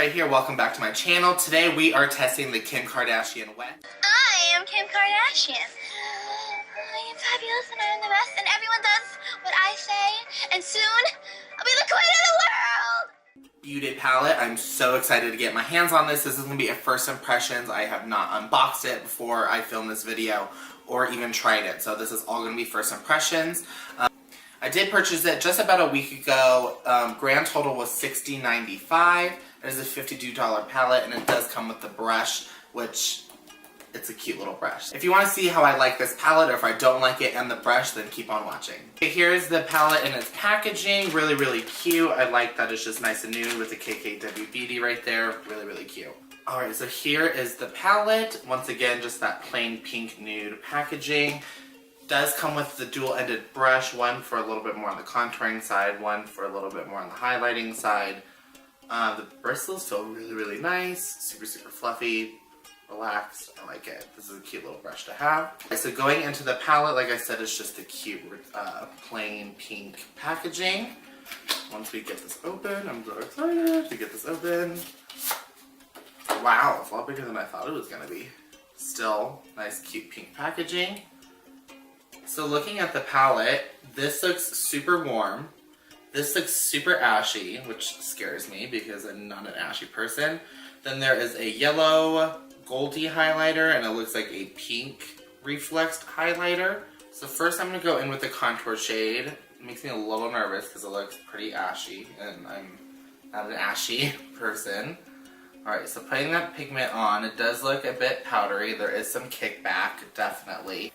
right here. Welcome back to my channel. Today we are testing the Kim Kardashian wet. I am Kim Kardashian. I am fabulous and I am the best and everyone does what I say and soon I'll be the queen of the world! Beauty palette. I'm so excited to get my hands on this. This is going to be a first impressions. I have not unboxed it before I filmed this video or even tried it. So this is all going to be first impressions. I did purchase it just about a week ago. Grand total was $60.95. It is a $52 palette and it does come with the brush, which it's a cute little brush. If you want to see how I like this palette or if I don't like it and the brush, then keep on watching. Okay, here's the palette in its packaging. Really, really cute. I like that it's just nice and nude with the KKW Beauty right there. Really, really cute. Alright, so here is the palette. Once again, just that plain pink nude packaging. Does come with the dual-ended brush, one for a little bit more on the contouring side, one for a little bit more on the highlighting side. The bristles feel really, really nice. Super, super fluffy. Relaxed. I like it. This is a cute little brush to have. Okay, so going into the palette, like I said, it's just a cute plain pink packaging. Once we get this open, I'm so excited to get this open. Wow, it's a lot bigger than I thought it was going to be. Still, nice cute pink packaging. So looking at the palette, this looks super warm. This looks super ashy, which scares me because I'm not an ashy person. Then there is a yellow goldy highlighter and it looks like a pink reflexed highlighter. So first I'm going to go in with the contour shade. It makes me a little nervous because it looks pretty ashy and I'm not an ashy person. Alright, so putting that pigment on, it does look a bit powdery. There is some kickback, definitely.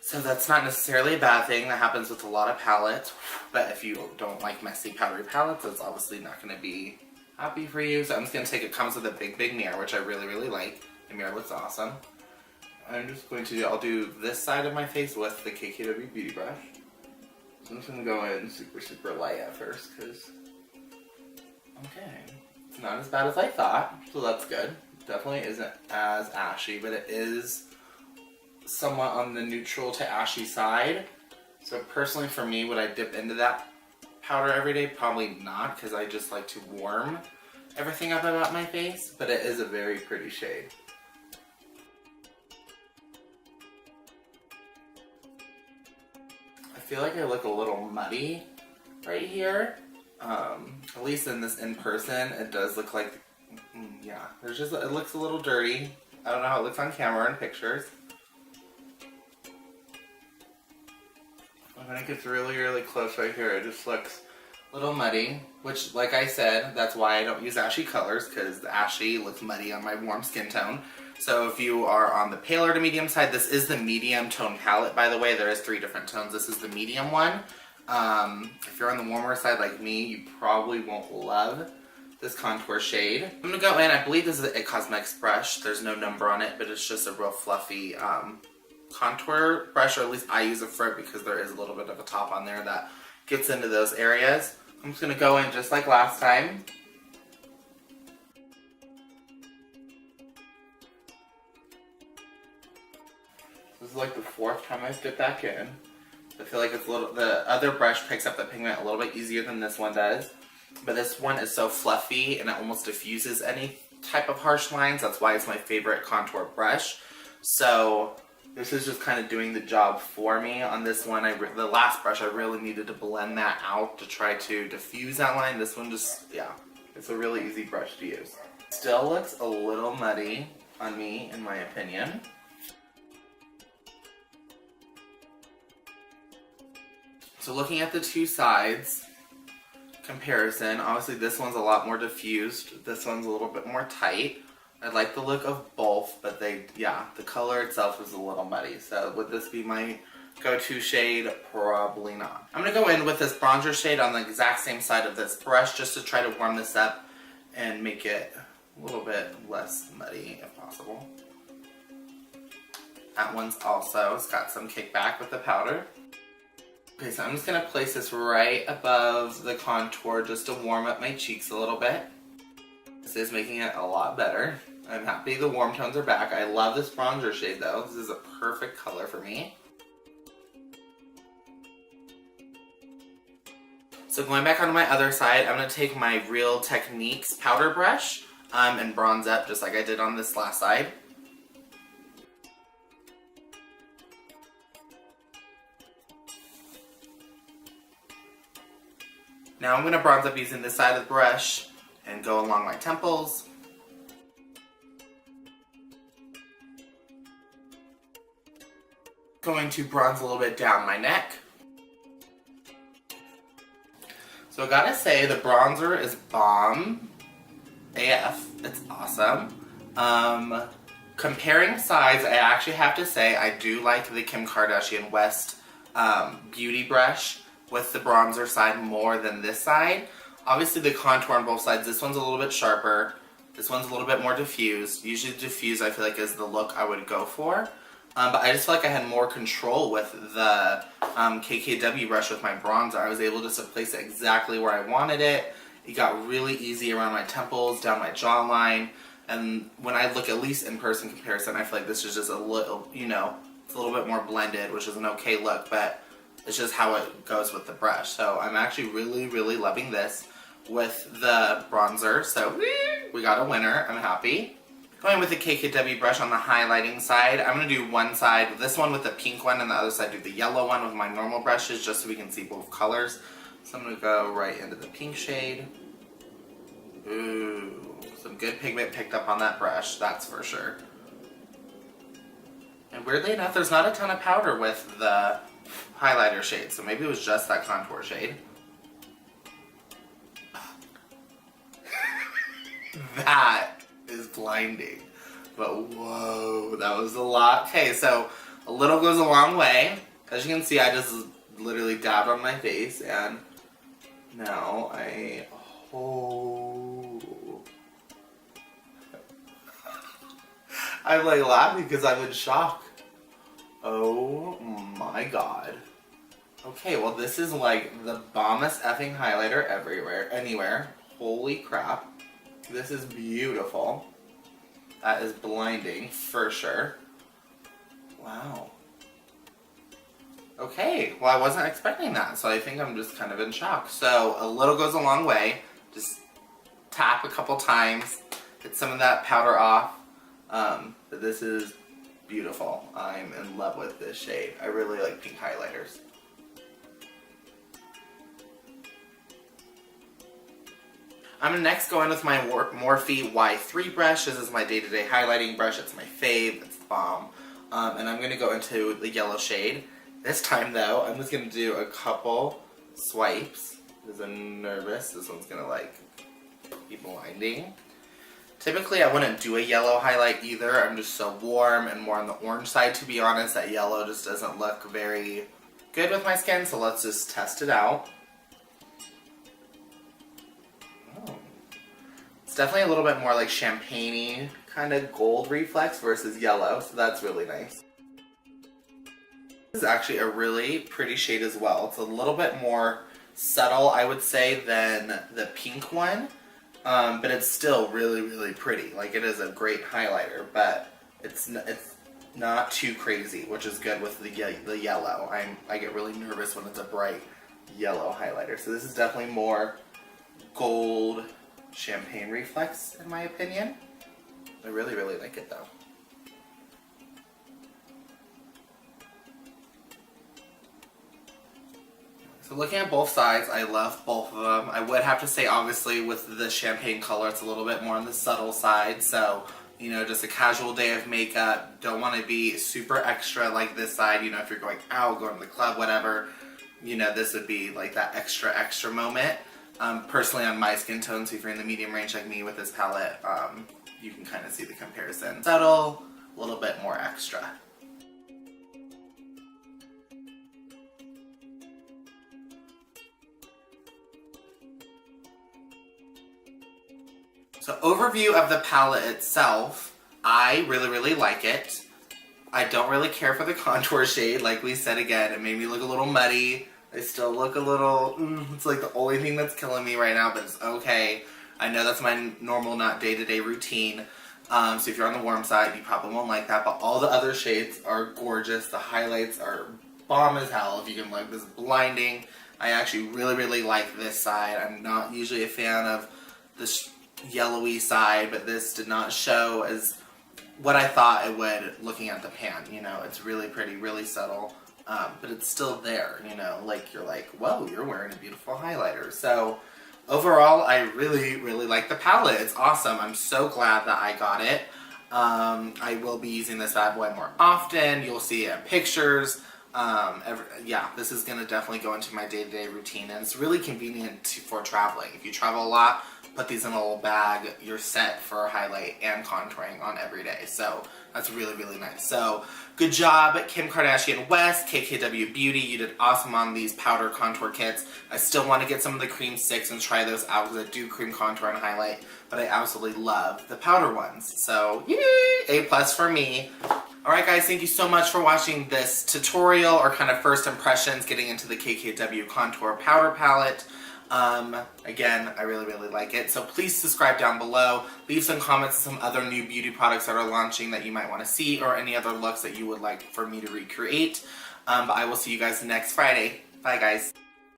So that's not necessarily a bad thing. That happens with a lot of palettes. But if you don't like messy, powdery palettes, it's obviously not going to be happy for you. So I'm just going to take it. Comes with a big, big mirror, which I really, really like. The mirror looks awesome. I'm just going to, I'll do this side of my face with the KKW Beauty brush. So I'm just going to go in super, super light at first because, okay, it's not as bad as I thought. So that's good. Definitely isn't as ashy, but it is somewhat on the neutral to ashy side. So personally for me, would I dip into that powder every day? Probably not, because I just like to warm everything up about my face, but it is a very pretty shade. I feel like I look a little muddy right here. At least in this in person, it does look like, yeah, there's just, it looks a little dirty. I don't know how it looks on camera and pictures. When it gets really, really close right here, it just looks a little muddy, which, like I said, that's why I don't use ashy colors, because the ashy looks muddy on my warm skin tone. So if you are on the paler to medium side, this is the medium tone palette, by the way. There is 3 different tones. This is the medium one. If you're on the warmer side like me, you probably won't love this contour shade. I'm going to go in, I believe this is a Cosmetics brush. There's no number on it, but it's just a real fluffy contour brush, or at least I use it for it because there is a little bit of a top on there that gets into those areas. I'm just going to go in just like last time. This is like the 4th time I've dipped back in. I feel like it's a little, the other brush picks up the pigment a little bit easier than this one does. But this one is so fluffy and it almost diffuses any type of harsh lines. That's why it's my favorite contour brush. So this is just kind of doing the job for me on this one. The last brush, I really needed to blend that out to try to diffuse that line. This one just, yeah, it's a really easy brush to use. Still looks a little muddy on me, in my opinion. So looking at the 2 sides comparison, obviously this one's a lot more diffused. This one's a little bit more tight. I like the look of both, but the color itself is a little muddy. So would this be my go-to shade? Probably not. I'm going to go in with this bronzer shade on the exact same side of this brush just to try to warm this up and make it a little bit less muddy if possible. That one's also, it's got some kickback with the powder. Okay, so I'm just going to place this right above the contour just to warm up my cheeks a little bit. This is making it a lot better. I'm happy the warm tones are back. I love this bronzer shade though. This is a perfect color for me. So going back onto my other side, I'm going to take my Real Techniques powder brush and bronze up just like I did on this last side. Now I'm going to bronze up using this side of the brush and go along my temples. Going to bronze a little bit down my neck. So I gotta say, the bronzer is bomb AF. It's awesome. Comparing sides, I actually have to say I do like the Kim Kardashian West beauty brush with the bronzer side more than this side. Obviously the contour on both sides, this one's a little bit sharper. This one's a little bit more diffused. Usually diffused I feel like is the look I would go for. But I just feel like I had more control with the KKW brush with my bronzer. I was able to place it exactly where I wanted it. It got really easy around my temples, down my jawline. And when I look at least in person comparison, I feel like this is just a little, you know, it's a little bit more blended, which is an okay look, but it's just how it goes with the brush. So I'm actually really loving this with the bronzer. So we got a winner. I'm happy. Going with the KKW brush on the highlighting side, I'm going to do one side, this one with the pink one, and the other side do the yellow one with my normal brushes, just so we can see both colors. So I'm going to go right into the pink shade. Ooh, some good pigment picked up on that brush, that's for sure. And weirdly enough, there's not a ton of powder with the highlighter shade, so maybe it was just that contour shade. That is blinding. But whoa, that was a lot. Okay, so a little goes a long way. As you can see, I just literally dabbed on my face, and now I'm like laughing because I'm in shock. Oh my god. Okay, well this is like the bombest effing highlighter anywhere. Holy crap. This is beautiful. That is blinding for sure. Wow. Okay, well I wasn't expecting that, so I think I'm just kind of in shock. So a little goes a long way. Just tap a couple times, get some of that powder off. But this is beautiful. I'm in love with this shade. I really like pink highlighters. I'm going to next go in with my Morphe Y3 brush. This is my day-to-day highlighting brush. It's my fave. It's the bomb. And I'm going to go into the yellow shade. This time, though, I'm just going to do a couple swipes because I'm nervous. This one's going to, like, be blinding. Typically, I wouldn't do a yellow highlight either. I'm just so warm and more on the orange side, to be honest. That yellow just doesn't look very good with my skin, so let's just test it out. It's definitely a little bit more like champagne-y kind of gold reflex versus yellow, so that's really nice. This is actually a really pretty shade as well. It's a little bit more subtle, I would say, than the pink one, but it's still really pretty. Like, it is a great highlighter, but it's not too crazy, which is good with the yellow. I get really nervous when it's a bright yellow highlighter. So this is definitely more gold champagne reflex, in my opinion. I really like it though. So looking at both sides, I love both of them. I would have to say, obviously, with the champagne color, it's a little bit more on the subtle side. So, you know, just a casual day of makeup, don't want to be super extra like this side. You know, if you're going out, going to the club, whatever, you know, this would be like that extra moment. Personally, on my skin tone, so if you're in the medium range like me with this palette, you can kind of see the comparison. Subtle, a little bit more extra. So overview of the palette itself, I really like it. I don't really care for the contour shade. Like we said again, it made me look a little muddy. I still look a little, it's like the only thing that's killing me right now, but it's okay. I know that's my normal, not day-to-day routine. So if you're on the warm side, you probably won't like that, but all the other shades are gorgeous. The highlights are bomb as hell. If you can, like, this blinding. I actually really like this side. I'm not usually a fan of this yellowy side, but this did not show as what I thought it would looking at the pan. You know, it's really pretty, really subtle, but it's still there, you know, like you're like, whoa, you're wearing a beautiful highlighter. So overall, I really like the palette. It's awesome. I'm so glad that I got it. I will be using this bad boy more often. You'll see it in pictures. Yeah, this is going to definitely go into my day-to-day routine, and it's really convenient for traveling. If you travel a lot, put these in a little bag, you're set for highlight and contouring on every day. So that's really nice. So good job, Kim Kardashian West, KKW Beauty. You did awesome on these powder contour kits. I still want to get some of the cream sticks and try those out because I do cream contour and highlight, but I absolutely love the powder ones. So yay, A+ for me. Alright guys, thank you so much for watching this tutorial or kind of first impressions getting into the KKW Contour Powder Palette. Again, I really like it. So please subscribe down below. Leave some comments on some other new beauty products that are launching that you might want to see, or any other looks that you would like for me to recreate. But I will see you guys next Friday. Bye guys.